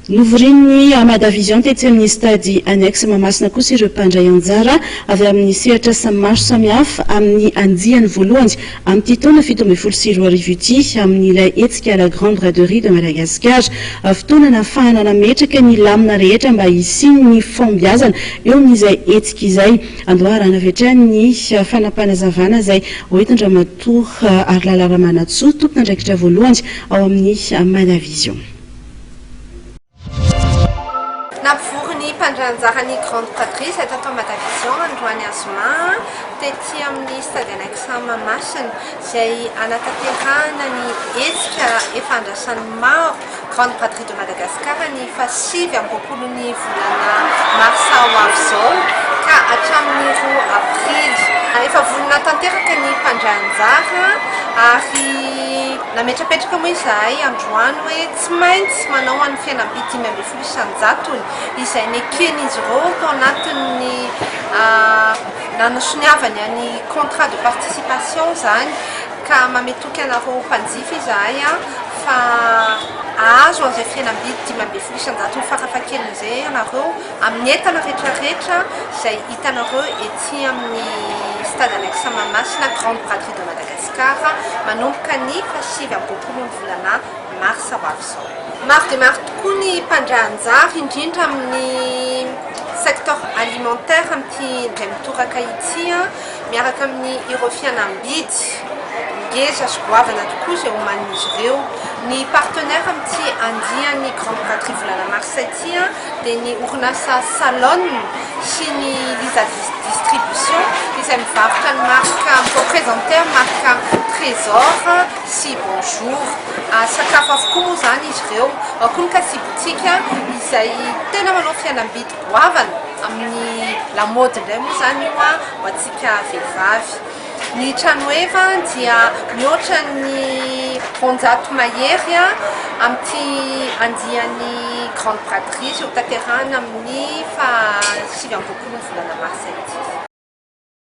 Novorin'ny Madavision tetsy amin'ny stady annexe Mahamasina kosa ireo mpandray anjara avy amin'ny sehatra maro samihafa amin'ny andiany voalohany amin'ity taona 2024 ity amin'ilay hetsika la grande raderie de Madagascar. Fotoana nahafahana nametraka ny lamina rehetra mba hisiny ny fombiazana eo amin'izay hetsika izay. Andoharana avy hatrany ny fanampanazavana izay hoentin-dramatory Arlala Ramanatsoa tompon'andraikitra voalohany ao amin'ny Madavision. Nampivory ny mpandrahanjara ny grande pratrice eto Madavision androany azoma tety amin'ny stade annexe Mahamasina izay anatanterahana ny hetsika efa andrasan'ny maro grande patrie de Madagascar ny fahasivy amby roapolon'ny volana marsa ho avy izao ka hatramin'ny 2 aprily efa volana tanteraka ny mpandrahanjara ary nametrapetraka moa izahay androany hoe tsy maintsy manao an'ny fihenam-bidy 5 isanjatony izay neken'izy ireo tao anatin'ny nanosoniavany any contrat de participation zany ka mametoky anareo mpanjifa izahay fa azo an'izay fihenam-bidy 5 isanjatony farafahakelin'izay anareo amin'ny entana rehetrarehetra izay hitanareo ety amin'ny stade annexe Mahamasina grande patrie de Madagascar manomboka ny 7 volana marsa ho avy izao. Maro dia maro tokoa ny mpandrahanjara indrindra amin'ny secteur alimentaire amin'ity indray mitoraka ity miaraka amin'ny ireo fihenam-bidy ngeza sy goavana tokoa izay homanin'izy ireo. Ny partenaire amin'ity andiany grande patrie volana marsa ity dia ny orinasa Salon sy ny Lisa distribution izay mivarotra ny marika représenteur marika Trésor sy Bonjour. Sakafo avokoa moa zany izy ireo, ao koa ny Kasi boutique izay tena manao fihenam-bidy goavana amin'ny lamaody indray moa zany io ho antsika vehivavy. Ny tranoeva dia mihoatra ny 100 mahery amin'ity andiany grande pratrice ho tanterahana amin'ny 7 volana marsa ity.